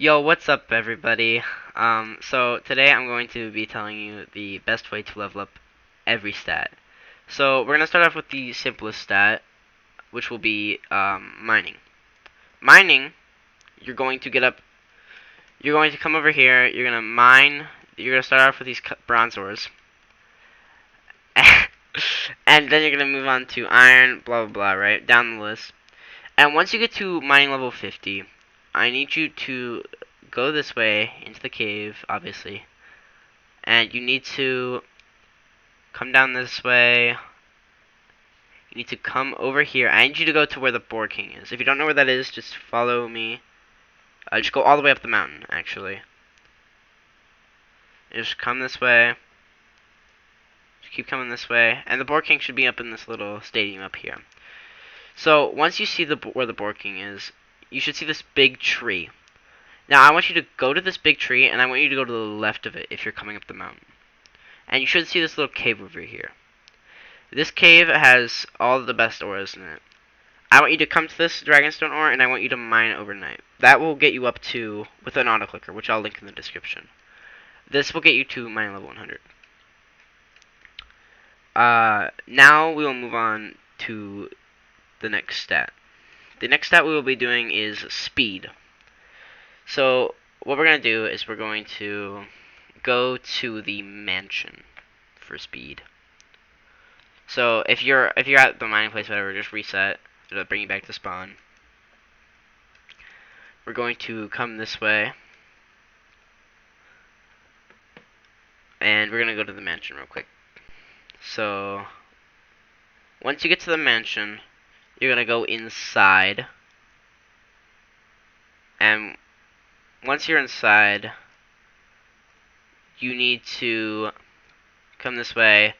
Yo, what's up, everybody? So today I'm going to be telling you the best way to level up every stat. So we're gonna start off with the simplest stat, which will be mining. Mining, you're going to get up. You're going to come over here. You're gonna mine. You're gonna start off with these bronze ores, and then you're gonna move on to iron, blah blah blah, right down the list. And once you get to mining level 50, I need you to go this way into the cave, obviously. And you need to come down this way. You need to come over here. I need you to go to where the Boar King is. If you don't know where that is, just follow me. Just go all the way up the mountain, actually. Just come this way. Just keep coming this way. And the Boar King should be up in this little stadium up here. So, once you see where the Boar King is, you should see this big tree. Now, I want you to go to this big tree, and I want you to go to the left of it if you're coming up the mountain. And you should see this little cave over here. This cave has all the best ores in it. I want you to come to this dragonstone ore, and I want you to mine overnight. That will get you up to, with an auto-clicker, which I'll link in the description. This will get you to mining level 100. Now we will move on to the next stat. The next stat we will be doing is speed. So, what we're going to do is we're going to go to the mansion for speed. So if you're at the mining place, whatever, just reset. It'll bring you back to spawn. We're going to come this way, and we're gonna go to the mansion real quick. So once you get to the mansion, you're gonna go inside, and once you're inside, you need to come this way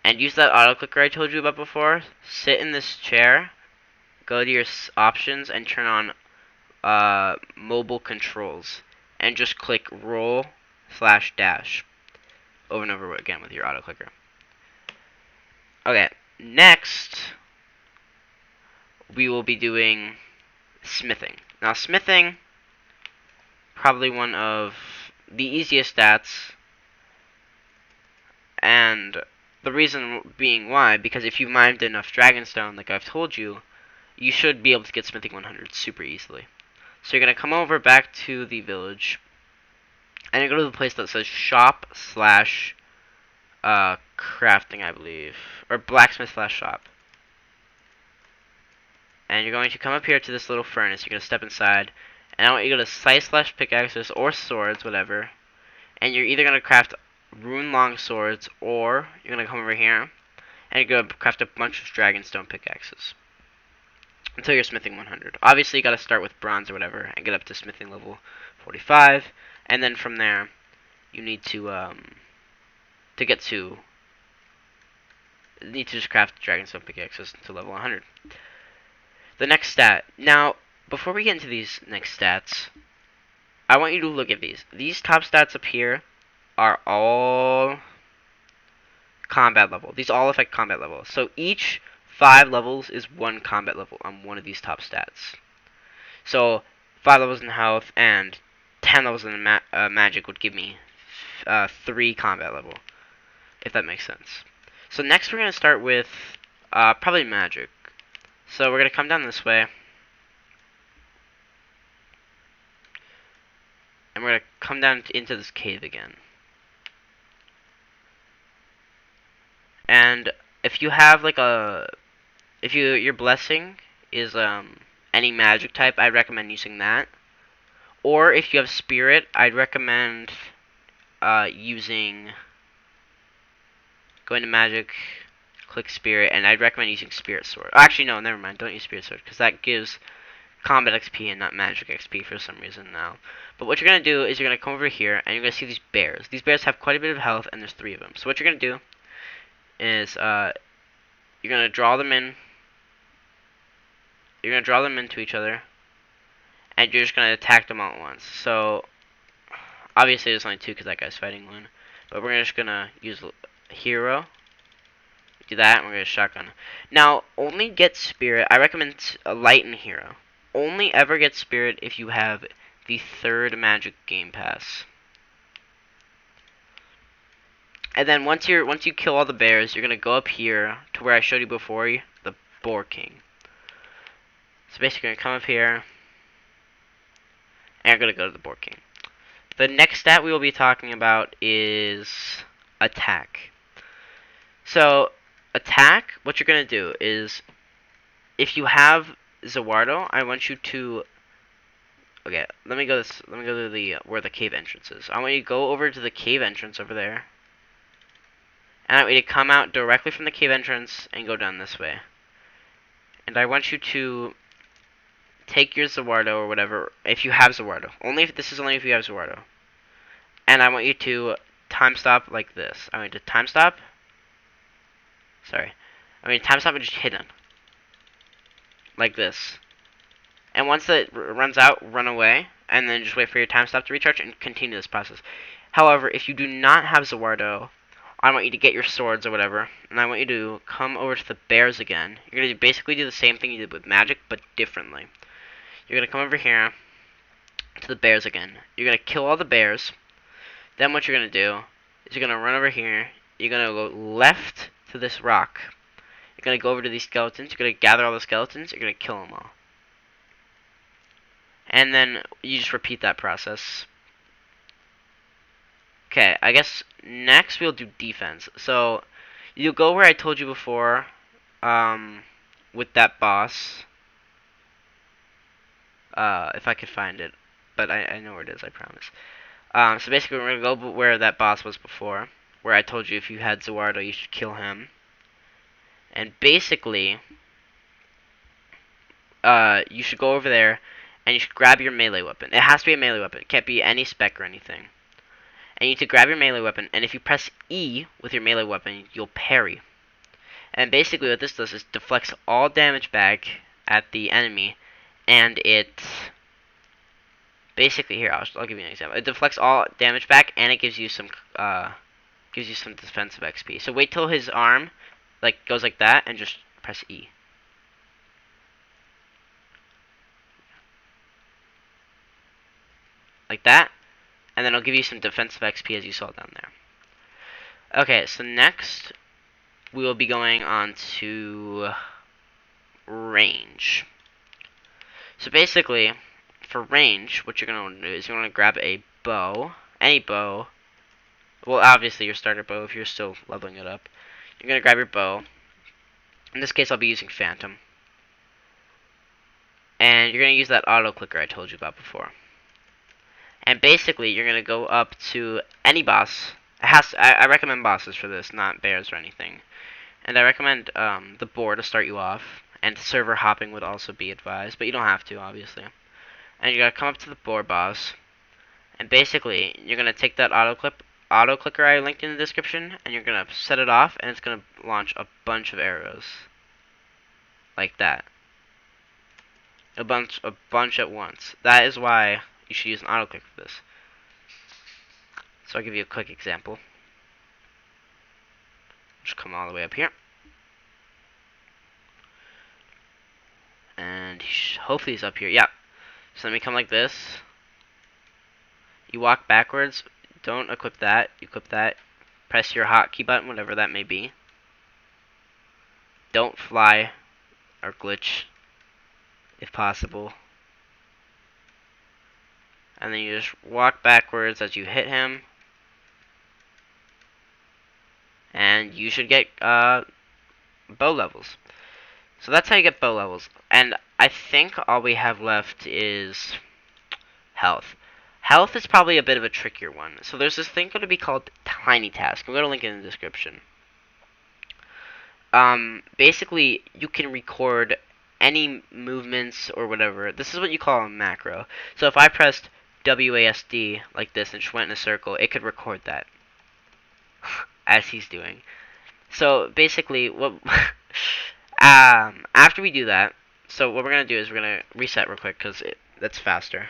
and use that auto clicker I told you about before. Sit in this chair, go to your options, and turn on mobile controls, and just click roll/dash over and over again with your auto clicker. Okay, next we will be doing smithing. Now smithing, probably one of the easiest stats, and the reason being why, because if you mined enough dragonstone like I've told you, you should be able to get smithing 100 super easily. So you're going to come over back to the village, and you go to the place that says shop/crafting, I believe, or blacksmith/shop. And you're going to come up here to this little furnace. You're going to step inside, and I want you to go to scythe/pickaxes or swords, whatever. And you're either going to craft rune long swords, or you're going to come over here and you're going to craft a bunch of dragonstone pickaxes until you're smithing 100. Obviously, you got to start with bronze or whatever and get up to smithing level 45, and then from there, you need to just craft dragonstone pickaxes to level 100. The next stat. Now, before we get into these next stats, I want you to look at these. These top stats up here are all combat level. These all affect combat level. So each 5 levels is 1 combat level on one of these top stats. So 5 levels in health and 10 levels in magic would give me 3 combat level, if that makes sense. So next we're going to start with probably magic. So we're going to come down this way, and we're going to come down into this cave again. And if you have like your blessing is any magic type, I'd recommend using that. Or if you have spirit, I'd recommend going to magic, click spirit, and I'd recommend using spirit sword. Actually, no, never mind. Don't use spirit sword because that gives combat XP and not magic XP for some reason now. But what you're going to do is you're going to come over here and you're going to see these bears. These bears have quite a bit of health, and there's 3 of them. So what you're going to do is you're going to draw them in. You're going to draw them into each other, and you're just going to attack them all at once. So obviously there's only 2 because that guy's fighting 1. But we're just going to use a hero. Do that, and we're going to shotgun. Now, only get spirit. I recommend a light and hero. Only ever get spirit if you have the third magic game pass. And then once you kill all the bears, you're gonna go up here to where I showed you before, the Boar King. So basically, you're gonna come up here, and you're gonna go to the Boar King. The next stat we will be talking about is attack. So attack, what you're gonna do is, if you have Zawardo, I want you to. Okay, let me go to the where the cave entrance is. I want you to go over to the cave entrance over there. And I want you to come out directly from the cave entrance and go down this way. And I want you to take your Zawardo or whatever, if you have Zawardo. This is only if you have Zawardo. And I want you to time stop like this. I want you to time stop. Sorry. I mean time stop and just hit him. Like this. And once it runs out, run away. And then just wait for your time stop to recharge and continue this process. However, if you do not have Zawardo, I want you to get your swords or whatever, and I want you to come over to the bears again. You're going to basically do the same thing you did with magic, but differently. You're going to come over here to the bears again. You're going to kill all the bears. Then what you're going to do is you're going to run over here. You're going to go left to this rock. You're going to go over to these skeletons. You're going to gather all the skeletons. You're going to kill them all. And then you just repeat that process. Okay, I guess next we'll do defense. So you'll go where I told you before, with that boss. If I could find it, but I know where it is, I promise. So basically, we're gonna go where that boss was before, where I told you if you had Zawardo, you should kill him. And basically, you should go over there, and you should grab your melee weapon. It has to be a melee weapon. It can't be any spec or anything. And you need to grab your melee weapon, and if you press E with your melee weapon, you'll parry. And basically what this does is deflects all damage back at the enemy, and it basically, here, I'll give you an example. It deflects all damage back, and it gives you some defensive XP. So wait till his arm goes like that, and just press E. Like that, and then it'll give you some defensive XP as you saw down there. Okay, so next we will be going on to range. So basically, for range, what you're going to do is you're going to grab a bow, any bow. Well, obviously your starter bow if you're still leveling it up. You're going to grab your bow. In this case, I'll be using Phantom. And you're going to use that auto clicker I told you about before. And basically, you're going to go up to any boss. I recommend bosses for this, not bears or anything. And I recommend the boar to start you off. And server hopping would also be advised, but you don't have to, obviously. And you're going to come up to the boar boss. And basically, you're going to take that auto clicker I linked in the description, and you're going to set it off, and it's going to launch a bunch of arrows. Like that. A bunch at once. That is why you should use an auto click for this. So I'll give you a quick example. Just come all the way up here. And hopefully he's up here. Yeah. So let me come like this. You walk backwards. Don't equip that. You equip that. Press your hotkey button, whatever that may be. Don't fly or glitch, if possible. And then you just walk backwards as you hit him. And you should get bow levels. So that's how you get bow levels. And I think all we have left is health. Health is probably a bit of a trickier one. So there's this thing going to be called Tiny Task. I'm going to link it in the description. Basically, you can record any movements or whatever. This is what you call a macro. So if I pressed WASD like this and just went in a circle, it could record that. As he's doing. So basically, what after we do that, so what we're gonna do is we're gonna reset real quick because that's faster.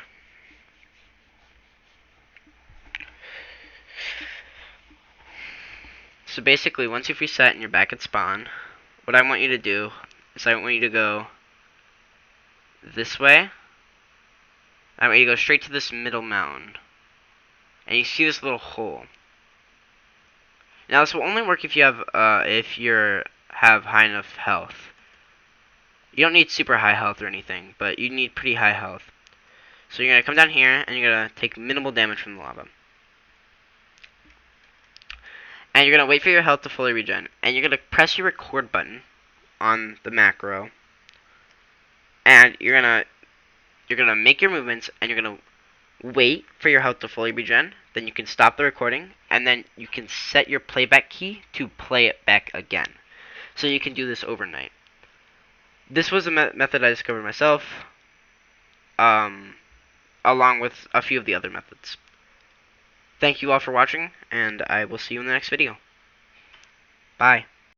So basically, once you've reset and you're back at spawn, what I want you to do is I want you to go this way. I want you to go straight to this middle mound. And you see this little hole. Now this will only work if you have high enough health. You don't need super high health or anything, but you need pretty high health. So you're gonna come down here and you're gonna take minimal damage from the lava. And you're gonna wait for your health to fully regen. And you're gonna press your record button on the macro. And you're gonna make your movements and you're gonna wait for your health to fully regen. Then you can stop the recording and then you can set your playback key to play it back again. So you can do this overnight. This was a method I discovered myself, along with a few of the other methods. Thank you all for watching, and I will see you in the next video. Bye.